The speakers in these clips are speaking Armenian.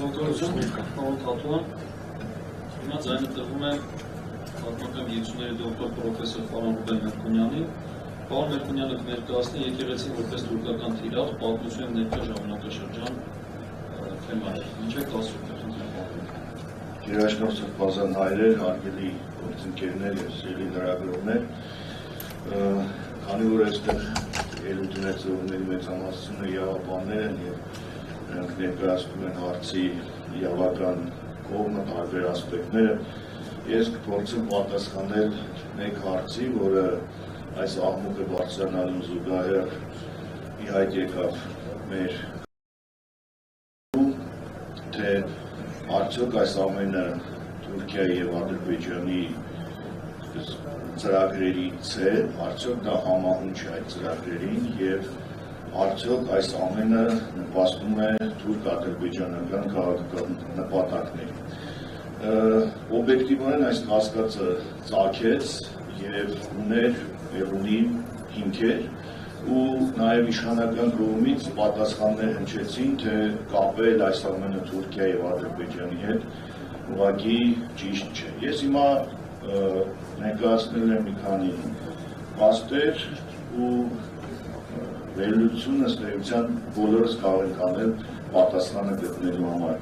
Շնորհակալություն, պարոն Թաթուան։ Հիմա ձայնը տրվում է պատմական գիտությունների դոկտոր պրոֆեսոր պարոն Ռուբեն Մերկունյանին։ Պարոն Մերկունյանը կներկայացնի եկեղեցին որպես թուրքական թիրախ, պատմություն և ներկա ժամանակաշրջան թեմայով։ Ինչ եք ասում, Երաշնորհ Սրբազան հայրեր, հարգելի գործընկերներ և սիրելի լրագրողներ, քանի որ այստեղ ելույթ ունեցողների մեծամասնությունը իրավաբաններ են և նրանք ներկայացնում են հարցի իրավական կողմը, տարբեր ասպեկտները, ես կփորձեմ պատասխանել մեկ հարցի, որը այս աղմուկը բարձրանալուն զուգահեռ ի հայտ եկավ մեր թե արդյոք այս ամենը Թուրքիայի և Ադրբեջանի ծրագրերից է, արդյոք դա համահունչ է այդ ծրագրերին և արդյոք այս ամենը նպաստում է թուրք-ադրբեջանական քաղաքական նպատակներին։ Օբյեկտիվորեն այս կասկածը ծագեց և ուներ և ունի հիմքեր ու նաև իշխանական կողմից պատասխաններ հնչեցին, թե կապել այս ամենը Թուրքիայի և Ադրբեջանի հետ ուղղակի ճիշտ չէ։ Ես հիմա ներկայացնել եմ մի քանի փաստեր ու վերլուծությունը ըստ էության բոլորս կարող ենք անել պատասխանը գտնելու համար։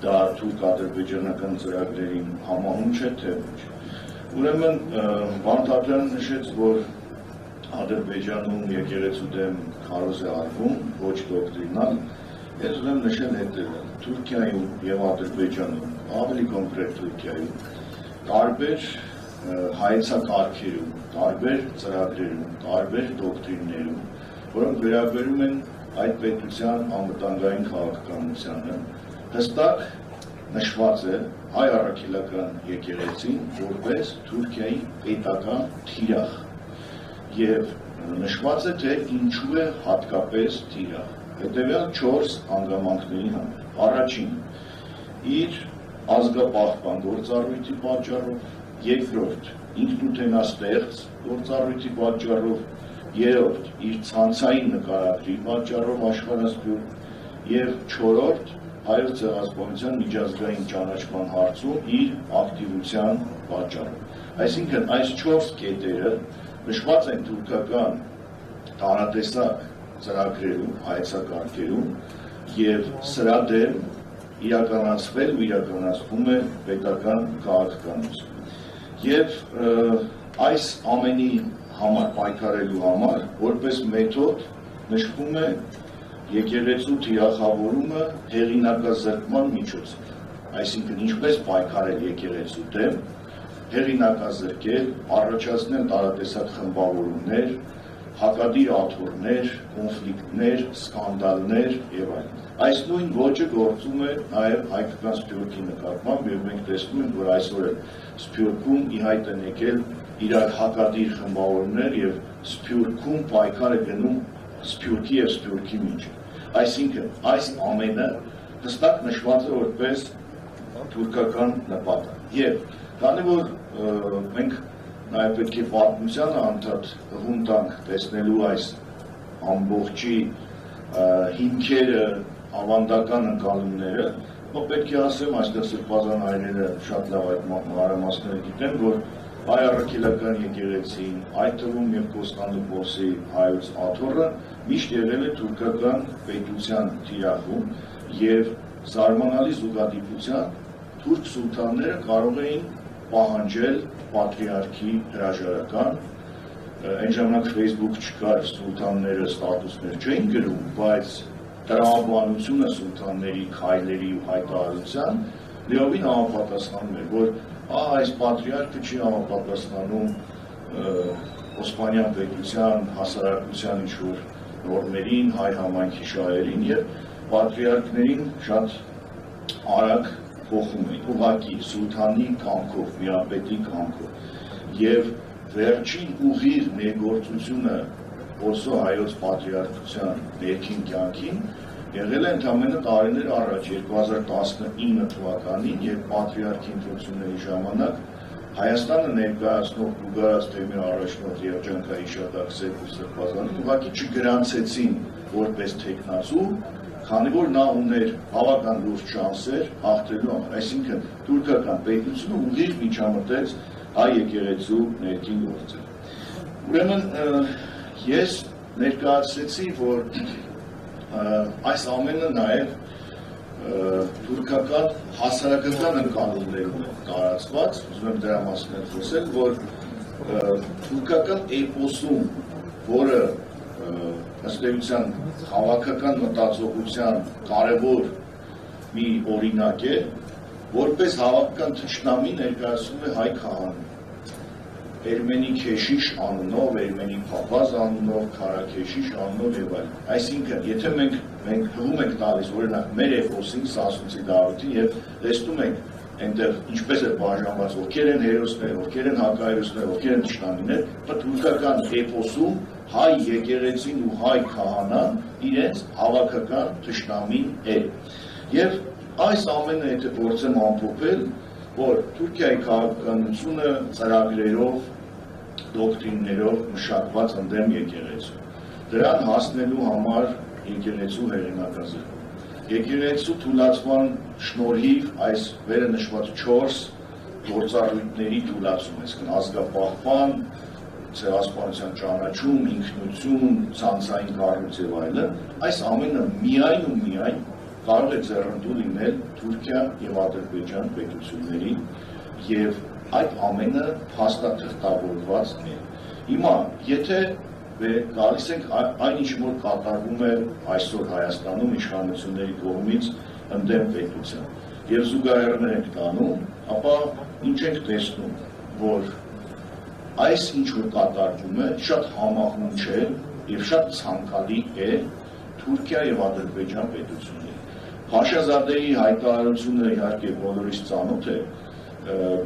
Դա թուրք-ադրբեջանական ծրագրերին համահունչ է, թե ոչ։ Ուրեմն պարոն Թաթյանը նշեց, որ Ադրբեջանում եկեղեցու դեմ քարոզ է արվում, ոչ դոկտրինալ։ Ես ուզում նշել հետևյալը. Թուրքիայում և Ադրբեջանում, ավելի կոնկրետ Թուրքիայում, տարբեր հայեցակարգերում, տարբեր ծրագրերում, տարբեր դոկտրիններում, որոնք վերաբերում են այդ պետության անվտանգային քաղաքականությանը, հստակ նշված է հայ առաքելական եկեղեցին որպես Թուրքիայի պետական թիրախ և նշված է, թե ինչու է հատկապես թիրախ։ Հետևյալ 4 հանգամանքների համար։ Առաջին, իր ազգապահպան գործառույթի պատճառով, երկրորդ, ինքնութենաստեղծ գործառույթի պատճառով, երրորդ, իր ցանցային նկարագրի պատճառով աշխարհասփյուռ և չորրորդ, հայոց ցեղասպանության միջազգային ճանաչման հարցում իր ակտիվության պատճառով։ Այսինքն այս 4 կետերը նշված են թուրքական տարատեսակ ծրագրերում, հայեցակարգերում և սրա դեմ իրականացվել ու իրականացվում է պետական քաղաքականություն։ Եվ այս ամենի համար պայքարելու համար որպես մեթոդ նշվում է եկեղեցու թիրախավորումը հեղինակազրկման միջոցով։ Այսինքն ինչպես պայքարել եկեղեցու դեմ, հեղինակազրկել, առաջացնել տարատեսակ խմբավորումներ, հակադիր աթոռներ, կոնֆլիկտներ, սկանդալներ և այլն։ Այս նույն ոճը գործում է նաև հայկական սփյուռքի նկատմամբ և մենք տեսնում ենք, որ այսօր սփյուռքում ի հայտ են եկել իրար հակադիր խմբավորումներ և սփյուռքում պայքար է գնում սփյուռքի և սփյուռքի միջև։ Այսինքն այս ամենը հստակ նշված է որպես թուրքական նպատակ։ Եվ քանի որ մենք նաև պետք է պատմությանը անդադ հղում տանք տեսնելու այս ամբողջի հիմքերը, ավանդական ընկալումները, պետք է ասեմ, այստեղ Սրբազան հայրերը շատ լավ այդ մանրամասները գիտեն, որ հայ առաքելական եկեղեցին, այդ թվում և Կոստանդնուպոլսի հայոց աթոռը միշտ եղել է թուրքական պետության թիրախում և զարմանալի զուգադիպությամբ թուրք սուլթանները կարող էին պահանջել պատրիարքի հրաժարական, այն ժամանակ Facebook չկար, սուլթանները ստատուսներ չէին գրում, բայց տրամաբանությունը սուլթանների քայլերի ու հայտարարության լիովին համապատասխանում էր, որ այս պատրիարքը չի համապատասխանում Օսմանյան պետության հասարակության ինչ-որ նորմերին, հայ համայնքի շահերին և պատրիարքներին շատ արագ փոխում էին, ուղղակի սուլթանի կամքով, միապետի կամքով և վերջին ուղիղ ներգործությունը Օսո հայոց պատրիարքության ներքին կյանքին եղել է ընդամենը տարիներ առաջ 2019 թվականին, երբ պատրիարքի ընտրությունների ժամանակ Հայաստանը ներկայացնող Բուլղարիայից թեմի առաջնորդ երջանկայի Շադակ Սերգո Սրբազանին ուղղակի չգրանցեցին որպես թեկնածու քանի որ նա ուներ բավական լուրջ շանսեր հաղթելու համար, այսինքն թուրքական պետությունը ուղիղ միջամտեց հայ եկեղեցու ներքին գործը։ Ուրեմն ես ներկայացրեցի, որ այս ամենը նաև թուրքական հասարակական ընկալումներում է տարածված, ուզում եմ դրա մասին խոսել, որ թուրքական էպոսում, որը ըստ էության քաղաքական մտածողության կարևոր մի օրինակ է, որպես հավաքական թշնամի ներկայացնում է հայ քահանան։ Էրմենի քեշիշ անունով, Էրմենի փապազ անունով, քարաքեշիշ անունով եւ այլն։ Այսինքն, եթե մենք հղում ենք տալիս օրինակ մեր էպոսին, Սասունցի Դավթին եւ տեսնում ենք այնտեղ ինչպես է բաժանված, ովքեր են հերոսները, ովքեր են հակահերոսները, ովքեր են թշնամիներ, թուրքական էպոսում հայ եկեղեցին ու հայ քահանան իրենց հավաքական թշնամին է։ Եվ այս ամենը եթե փորձեմ ամփոփել, որ Թուրքիայի քաղաքականությունը ծրագրերով, դոկտրիններով մշակված ընդդեմ եկեղեցու։ Դրան հասնելու համար եկեղեցու հեղինակազրկում։ Եկեղեցու թուլացման շնորհիվ այս վերը նշված 4 գործառույթների թուլացում, այսինքն ազգապահպան, ցեղասպանության ճանաչում, ինքնություն, ցանցային կառույց եւ այլն, այս ամենը միայն ու միայն կարող է ձեռնտու լինել Թուրքիա եւ Ադրբեջան պետությունների եւ այդ ամենը փաստաթղթավորված է։ Հիմա, եթե գալիս ենք այն ինչ որ կատարվում է այսօր Հայաստանում իշխանությունների կողմից ընդդեմ պետության եւ զուգահեռներ ենք տանում, ապա ինչ ենք տեսնում, որ այս ինչ որ կատարվում է շատ համախոհ չէ եւ շատ ցանկալի է Թուրքիա եւ Ադրբեջան պետությունների։ Փաշազադեի հայտարարությունը իհարկե բոլորիս ծանոթ է,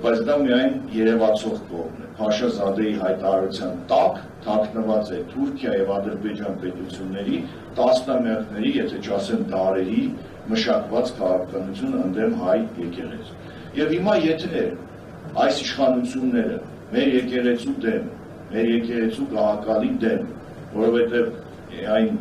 բայց դա միայն երևացող կողմն է։ Փաշազադեի հայտարարության տակ թաքնված է Թուրքիա եւ Ադրբեջան պետությունների տասնամյակների, եթե չասեմ դարերի մշակված քաղաքականությունը ընդդեմ հայ եկեղեցու։ Եվ հիմա եթե այս իշխանությունները մեր եկեղեցու դեմ, մեր եկեղեցու քաղաքալի դեմ, որովհետև այն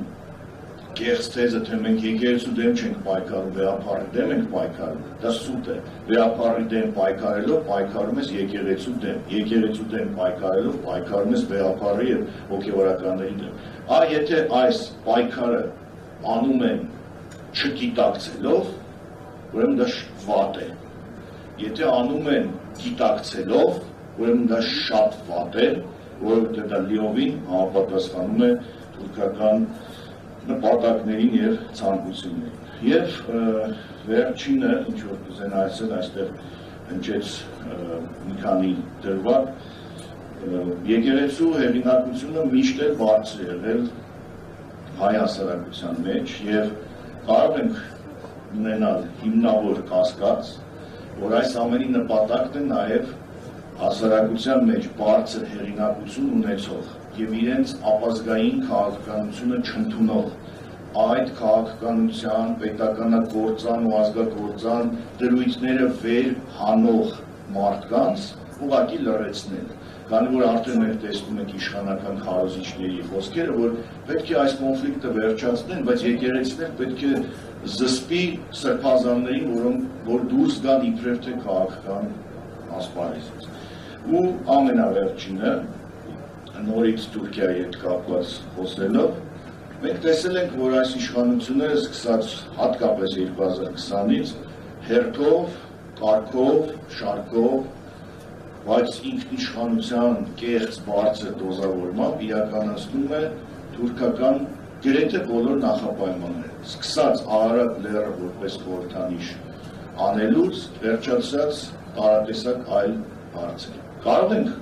կեղծ թեզը, թե մենք եկեղեցու դեմ չենք պայքարում, վեհապարի դեմ ենք պայքարում, դա սուտ է։ Վեհապարի դեմ պայքարելով պայքարում ես եկեղեցու դեմ, եկեղեցու դեմ պայքարելով պայքարում ես վեհապարի եւ հոգեվորականների դեմ։ Եթե այս պայքարը անում են չգիտակցելով, ուրեմն դա վատ է։ Եթե անում են գիտակցելով, ուրեմն դա շատ վատ է, որովհետև դա լիովին համապատասխանում է թուրքական նպատակներին եւ ցանկություններին։ Եվ վերջինը, ինչ որ կուզեն ասել, այստեղ հնչեց մի քանի դրվագ, եկեղեցու հեղինակությունը միշտ է բարձր եղել հայ հասարակության մեջ եւ կարող ենք ունենալ հիմնավոր կասկած, որ այս ամենի նպատակն է նաեւ հասարակության մեջ բարձր հեղինակություն ունեցող եւ իրենց ապազգային քաղաքականությունը չընդունող այդ քաղաքականության, պետականագործան ու ազգագործան դրույթները վեր հանող մարդկանց ուղղակի լռեցնել։ Քանի որ արդեն մենք տեսնում ենք իշխանական քարոզիչների խոսքերը, որ պետք է այս կոնֆլիկտը վերջացնեն, բայց եկեղեցիներ պետք է զսպի սրբազաններին, որ դուրս գան իբրև թե քաղաքական ասպարեզից։ Ու ամենավերջինը, նորից Թուրքիայի հետ կապված խոսելով, մենք տեսել ենք, որ այս իշխանությունները սկսած հատկապես 2020-ից հերթով, կարգով, շարքով, բայց ինքնիշխանության կեղծ բարձր դոզավորմամբ իրականացնում է թուրքական գրեթե բոլոր նախապայմանները, սկսած Արարատ լեռը որպես խորհրդանիշ անելուց, վերջացած տարատեսակ այլ հարցեր։ Կարող ենք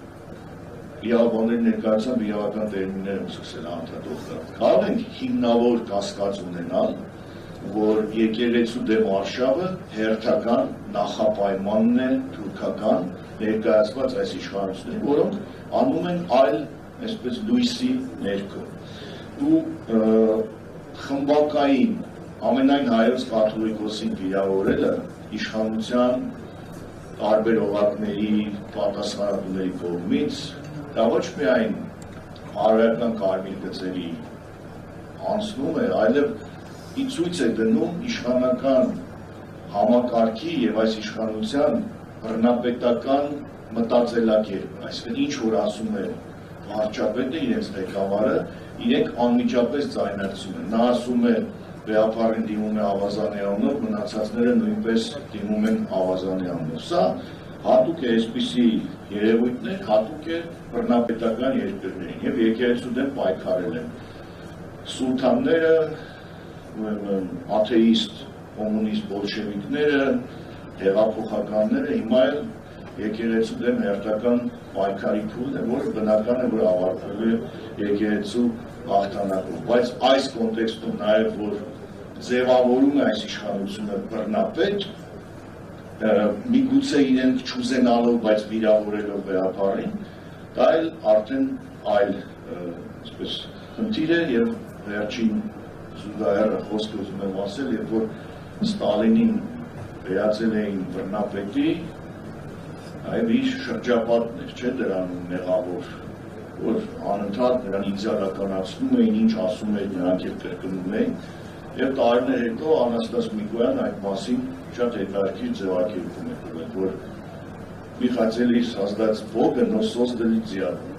իրավաբանների ներկայությամբ իրավական տերմիններ եմ սկսել անդրադառնալ։ Կարող ենք հիմնավոր կասկած ունենալ, որ եկեղեցու դեմ արշավը հերթական նախապայմանն է թուրքական ներկայացված այս իշխանությունների, որոնք անում են այլ, այսպես լույսի ներքո։ Ու խմբակային ամենայն հայոց կաթոլիկոսին վիրավորելը իշխանության տարբեր օղակների, պատասխանատուների կողմից, դա ոչ միայն հարաբերական կարմիր գծերի անցնում է, այլև ցույց է դնում իշխանական համակարգի եւ այս իշխանության բռնապետական մտածելակերպը, այսինքն ինչ որ ասում է վարչապետը, իրենց ղեկավարը, իրենք անմիջապես ձայնարկում են։ Նա ասում է վեհապարին դիմում է ավազանի անունով, մնացածները նույնպես դիմում են ավազանի անունով։ Սա հատուկ է այսպիսի երևույթներ, հատուկ է բռնապետական երկրներին եւ եկեղեցու դեմ պայքարել են սուլթանները, աթեիստ, կոմունիստ բոլշևիկները, հեղափոխականները, հիմա էլ եկեղեցու դեմ հերթական պայքարի փուլն է, որը բնական է, որ ավարտվել է եկեղեցու հաղթանակով, բայց այս կոնտեքստում նաև որ ձևավորում է այս իշխանությունը բռնապետ, միգուցե իրենք չուզենալով, բայց վիրավորելով վեհապարին, դա էլ արդեն այլ խնդիր է եւ վերջին զուգահեռ խոսքը ուզում եմ ասել, երբ որ Ստալինին վերածել էին բռնապետի, այլ իր շրջապատն էր, չէ՞ դրան մեղավոր, որ անընդհատ նրան իդեալականացնում էին, ինչ ասում էին, նրանք էլ կրկնում էին, եւ տարիներ հետո Անաստաս Միգոյան այդ մասին շատ հետաքրքիր ձևակերպում է տվել, որ Միխայել создать Бога, но создали дьявола.